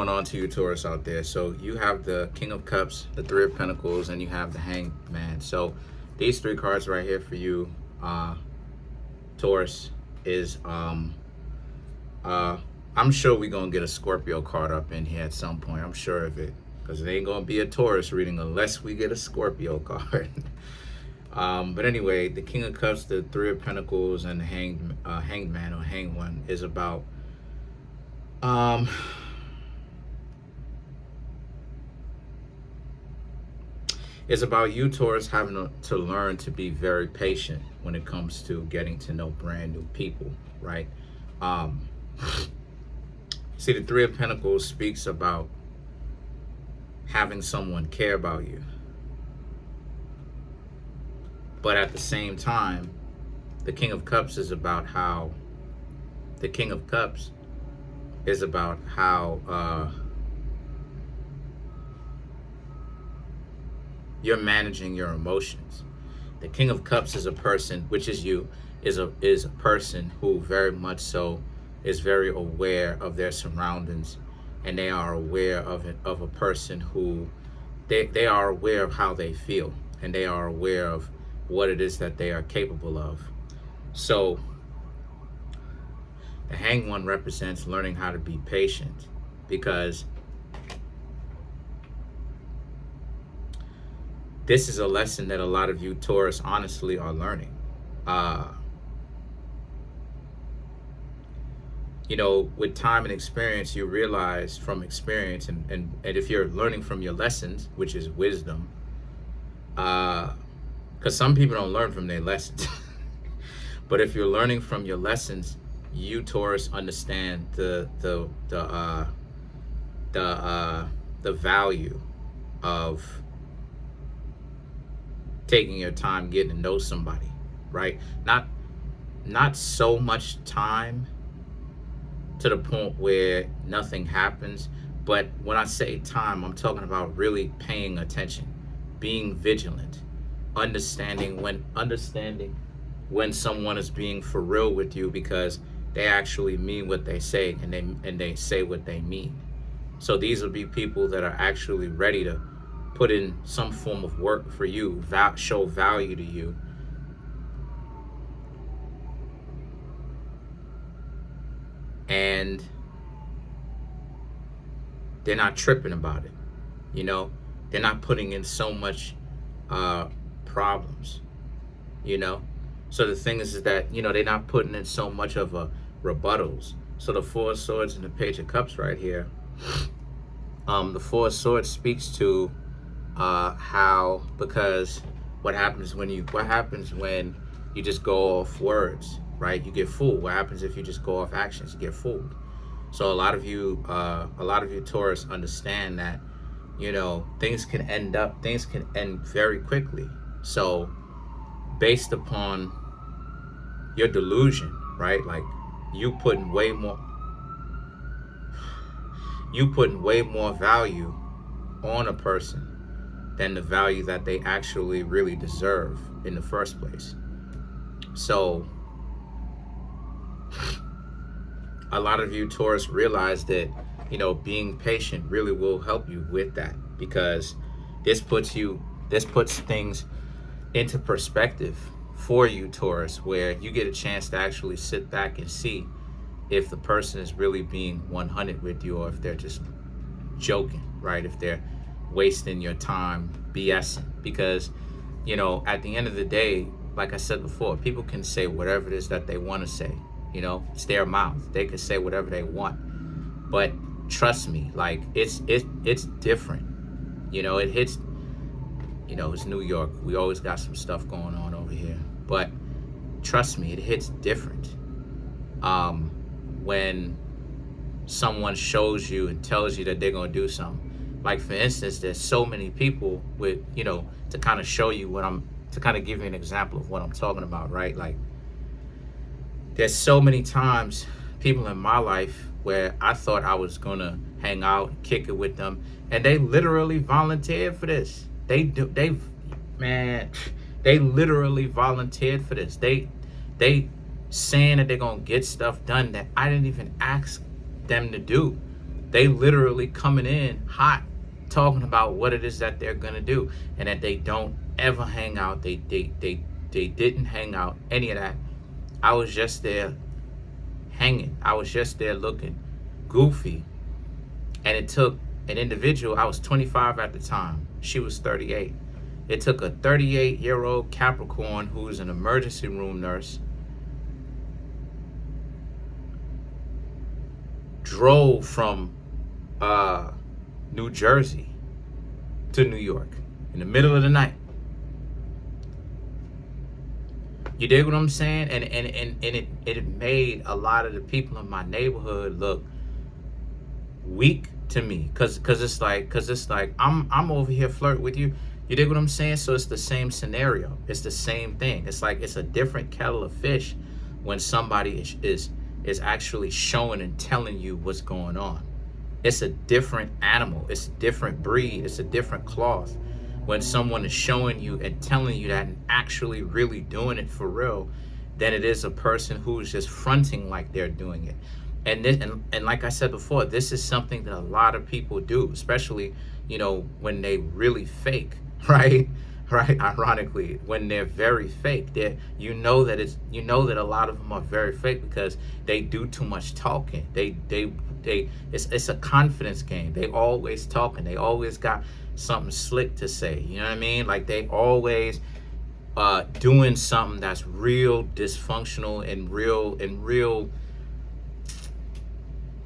Going on to you Taurus out there. So you have the King of Cups, the Three of Pentacles, and you have the Hanged Man. So these three cards right here for you, Taurus, is I'm sure we're gonna get a Scorpio card up in here at some point. I'm sure of it, because it ain't gonna be a Taurus reading unless we get a Scorpio card. But anyway, the King of Cups, the Three of Pentacles, and the Hanged Man or Hanged One is about it's about you, Taurus, having to learn to be very patient when it comes to getting to know brand new people, right? See, the Three of Pentacles speaks about having someone care about you. But at the same time, the King of Cups is about how you're managing your emotions. The King of Cups is a person, which is you, is a person who very much so is very aware of their surroundings, and they are aware of a person who they are aware of how they feel, and they are aware of what it is that they are capable of. So the Hanged One represents learning how to be patient, because this is a lesson that a lot of you Taurus honestly are learning. You know, with time and experience, you realize from experience, and if you're learning from your lessons, which is wisdom, because some people don't learn from their lessons. But if you're learning from your lessons, you Taurus understand the value of taking your time getting to know somebody, right? Not so much time to the point where nothing happens, but when I say time, I'm talking about really paying attention, being vigilant, understanding when someone is being for real with you, because they actually mean what they say, and they say what they mean. So these will be people that are actually ready to put in some form of work for you, show value to you. And they're not tripping about it, you know? They're not putting in so much problems, you know? So the thing is that, you know, they're not putting in so much of a rebuttals. So the Four of Swords and the Page of Cups right here, the Four of Swords speaks to how, because what happens when you just go off words, right? You get fooled. What happens if you just go off actions? You get fooled. So a lot of you Taurus understand that, you know, things can end very quickly. So based upon your delusion, right? Like you putting way more value on a person than the value that they actually really deserve in the first place. So a lot of you Taurus realize that, you know, being patient really will help you with that, because this puts things into perspective for you Taurus, where you get a chance to actually sit back and see if the person is really being 100 with you, or if they're just joking, right? If they're wasting your time BSing. Because, you know, at the end of the day, like I said before, people can say whatever it is that they want to say. You know, it's their mouth. They can say whatever they want. But trust me, like it's different. You know, it hits, you know, it's New York. We always got some stuff going on over here. But trust me, it hits different. When someone shows you and tells you that they're gonna do something. Like for instance, there's so many people with, you know, to kind of show you to kind of give you an example of what I'm talking about, right? Like there's so many times people in my life where I thought I was gonna hang out, kick it with them, and they literally volunteered for this. They literally volunteered for this. They saying that they're gonna get stuff done that I didn't even ask them to do. They literally coming in hot, talking about what it is that they're gonna do, and that they don't ever hang out. They didn't hang out, any of that. I was just there hanging. I was just there looking goofy. And it took an individual, I was 25 at the time, she was 38. It took a 38-year-old Capricorn who's an emergency room nurse, drove from New Jersey to New York in the middle of the night. You dig what I'm saying? And it made a lot of the people in my neighborhood look weak to me, cause it's like I'm over here flirting with you. You dig what I'm saying? So it's the same scenario. It's the same thing. It's like it's a different kettle of fish when somebody is actually showing and telling you what's going on. It's a different animal. It's a different breed. It's a different cloth. When someone is showing you and telling you that and actually really doing it for real, than it is a person who's just fronting like they're doing it. And like I said before, this is something that a lot of people do, especially, you know, when they really fake, right? Right? Ironically, when they're very fake, that you know that a lot of them are very fake because they do too much talking. It's a confidence game. They always talking. They always got something slick to say. You know what I mean? Like they always doing something that's real dysfunctional and real.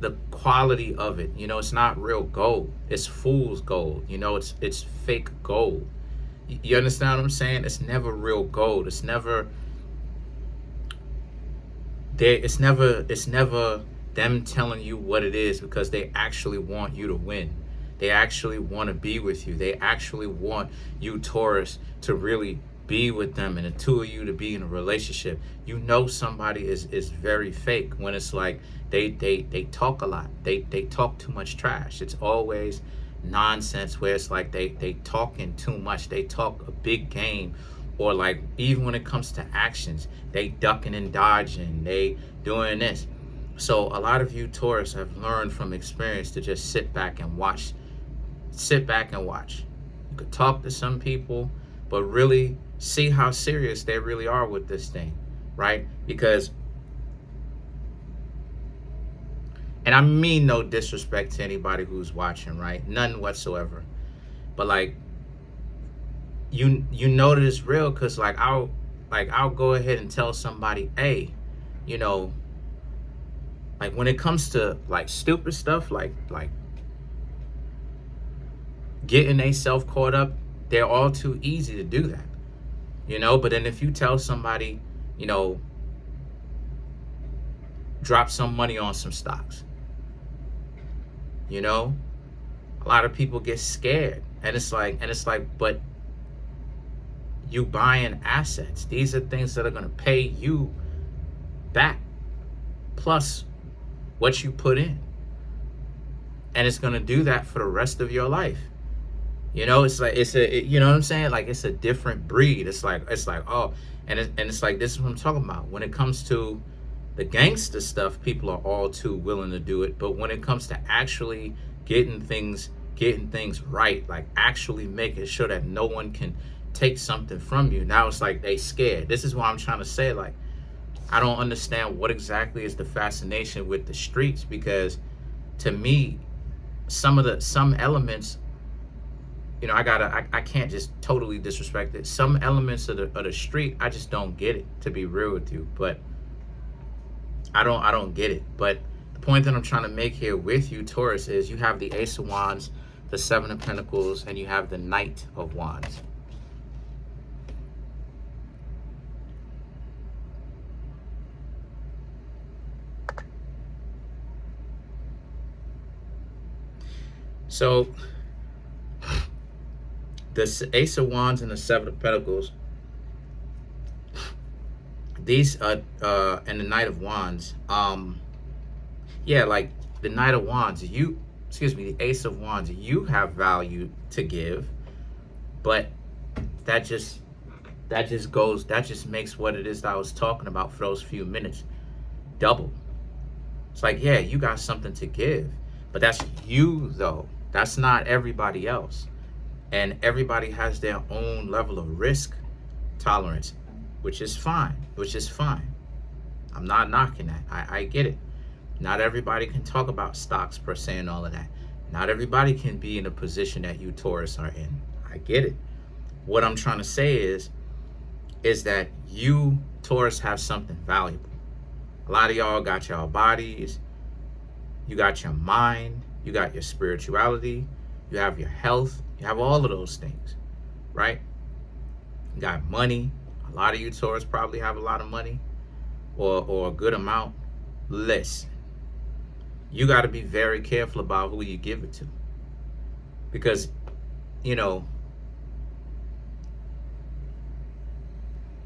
The quality of it, you know, it's not real gold. It's fool's gold. You know, it's fake gold. You understand what I'm saying? It's never real gold. It's never there. It's never them telling you what it is because they actually want you to win. They actually want to be with you. They actually want you, Taurus, to really be with them and the two of you to be in a relationship. You know somebody is very fake when it's like they talk a lot. They talk too much trash. It's always nonsense where it's like they talking too much. They talk a big game, or like even when it comes to actions, they ducking and dodging. They doing this. So a lot of you Taurus have learned from experience to just sit back and watch. Sit back and watch. You could talk to some people, but really see how serious they really are with this thing, right? Because, and I mean no disrespect to anybody who's watching, right? None whatsoever. But like, you know that it's real, because like I'll go ahead and tell somebody, hey, you know, like when it comes to like stupid stuff, like getting they self caught up, they're all too easy to do that, you know. But then if you tell somebody, you know, drop some money on some stocks, you know, a lot of people get scared, and it's like, but you buying assets. These are things that are going to pay you back plus what you put in, and it's going to do that for the rest of your life. You know, it's like you know what I'm saying? Like it's a different breed. It's like oh, and it's like, this is what I'm talking about. When it comes to the gangster stuff, people are all too willing to do it. But when it comes to actually getting things right, like actually making sure that no one can take something from you, now it's like they scared. This is why I'm trying to say, like, I don't understand what exactly is the fascination with the streets, because to me, some elements, you know, I can't just totally disrespect it. Some elements of the street, I just don't get it, to be real with you. But I don't get it. But the point that I'm trying to make here with you, Taurus, is you have the Ace of Wands, the Seven of Pentacles, and you have the Knight of Wands. So the Ace of Wands and the Seven of Pentacles, these and the Knight of Wands, yeah, like the Knight of Wands, the Ace of Wands, you have value to give, but that just makes what it is that I was talking about for those few minutes double. It's like, yeah, you got something to give, But that's you, though. That's not everybody else. And everybody has their own level of risk tolerance, which is fine, which is fine. I'm not knocking that. I get it. Not everybody can talk about stocks per se and all of that. Not everybody can be in a position that you Taurus are in. I get it. What I'm trying to say is that you Taurus have something valuable. A lot of y'all got your bodies, you got your mind, you got your spirituality, you have your health, you have all of those things, right? You got money. A lot of you Taurus probably have a lot of money or a good amount. Listen, you got to be very careful about who you give it to, because, you know,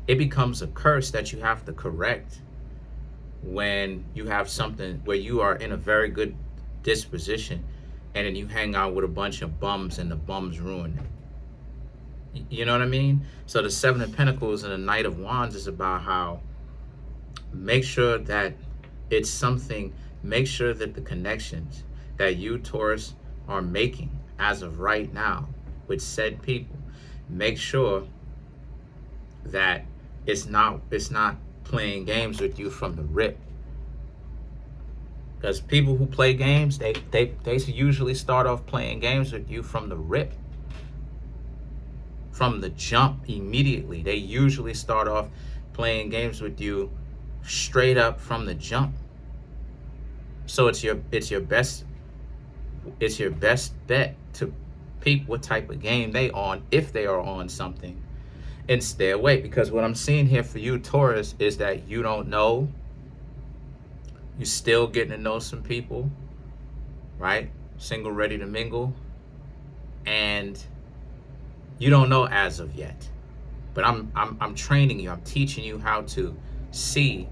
it becomes a curse that you have to correct when you have something where you are in a very good disposition and then you hang out with a bunch of bums and the bums ruin it. You know what I mean? So the Seven of Pentacles and the Knight of Wands is about how make sure that it's something, make sure that the connections that you Taurus are making as of right now with said people, make sure that it's not playing games with you from the rip. Because people who play games, they usually start off playing games with you from the rip. From the jump immediately. They usually start off playing games with you straight up from the jump. So it's your best bet to peep what type of game they on, if they are on something, and stay away. Because what I'm seeing here for you Taurus is that you don't know. You're still getting to know some people, right? Single, ready to mingle. And you don't know as of yet. But I'm training you. I'm teaching you how to see,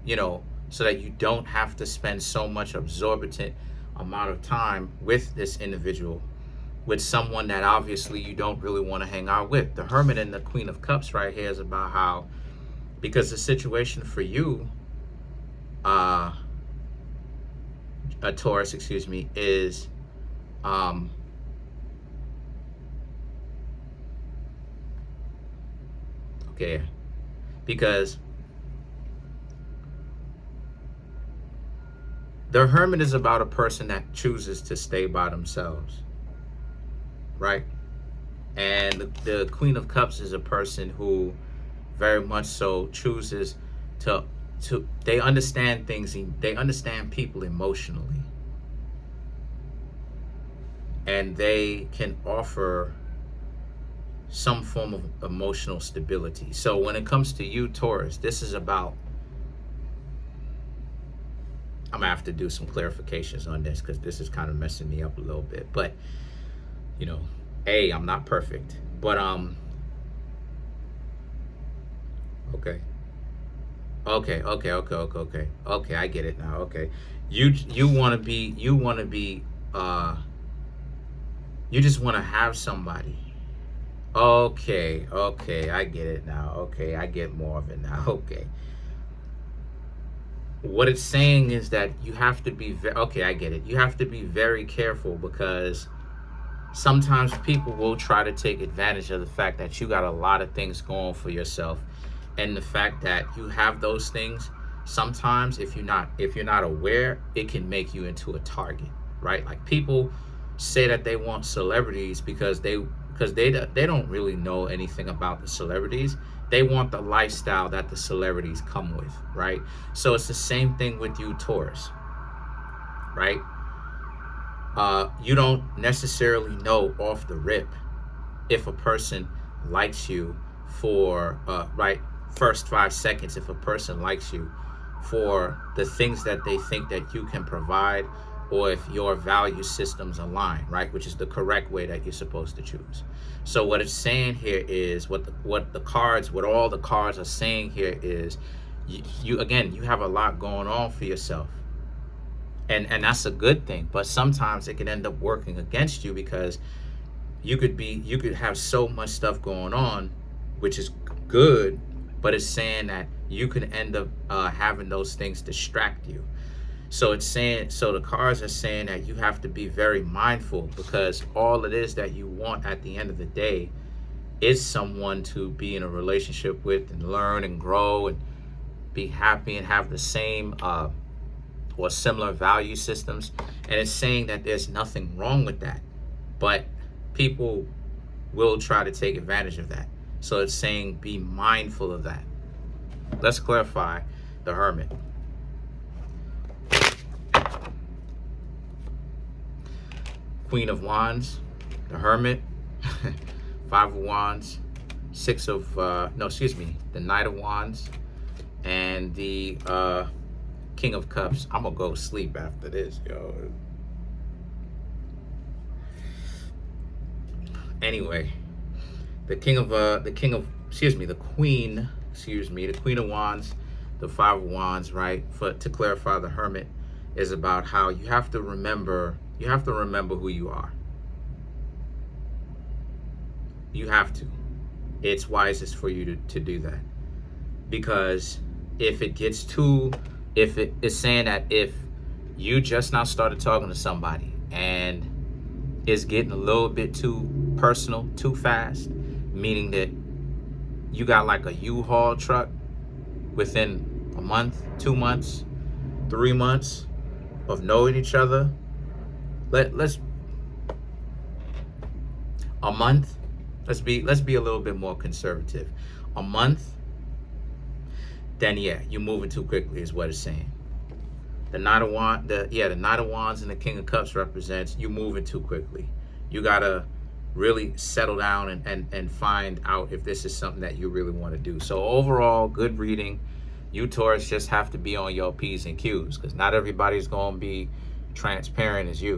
you know, so that you don't have to spend so much absorbent amount of time with this individual, with someone that obviously you don't really want to hang out with. The Hermit and the Queen of Cups right here is about how, because the situation for you, a Taurus, excuse me, is okay, because the Hermit is about a person that chooses to stay by themselves, right? And the Queen of Cups is a person who very much so chooses to they understand things, they understand people emotionally, and they can offer some form of emotional stability. So when it comes to you Taurus, this is about, I'm gonna have to do some clarifications on this because this is kind of messing me up a little bit. But you know, I'm not perfect, but okay, I get it now. Okay, you want to be you just want to have somebody. Okay, I get it now. Okay, I get more of it now. Okay, what it's saying is that you have to be okay, I get it. You have to be very careful, because sometimes people will try to take advantage of the fact that you got a lot of things going for yourself, and the fact that you have those things. Sometimes if you're not aware, it can make you into a target, right? Like people say that they want celebrities because they don't really know anything about the celebrities. They want the lifestyle that the celebrities come with, right? So it's the same thing with you Taurus, right? You don't necessarily know off the rip if a person likes you for right, first 5 seconds, if a person likes you for the things that they think that you can provide, or if your value systems align, right, which is the correct way that you're supposed to choose. So what it's saying here is what all the cards are saying here is you again, you have a lot going on for yourself. And that's a good thing, but sometimes it can end up working against you, because you could have so much stuff going on, which is good, but it's saying that you could end up having those things distract you. So it's saying, so the cards are saying that you have to be very mindful, because all it is that you want at the end of the day is someone to be in a relationship with and learn and grow and be happy and have the same or similar value systems. And it's saying that there's nothing wrong with that, but people will try to take advantage of that. So it's saying be mindful of that. Let's clarify the Hermit. Queen of Wands, the Hermit, Five of Wands, the Knight of Wands, and the King of Cups. I'm gonna go sleep after this, yo. Anyway, the Queen of Wands, the Five of Wands, right? To clarify, the Hermit is about how you have to remember who you are. You have to. It's wisest for you to do that. Because if it gets too, if it is saying that if you just now started talking to somebody and it's getting a little bit too personal, too fast, meaning that you got like a U-Haul truck within a month, 2 months, 3 months of knowing each other, let's a month. Let's be a little bit more conservative. A month, then yeah, you're moving too quickly is what it's saying. The Knight of Wands, the Knight of Wands and the King of Cups represents you moving too quickly. You gotta really settle down and find out if this is something that you really want to do. So overall, good reading. You Taurus just have to be on your P's and Q's, because not everybody's gonna be transparent as you.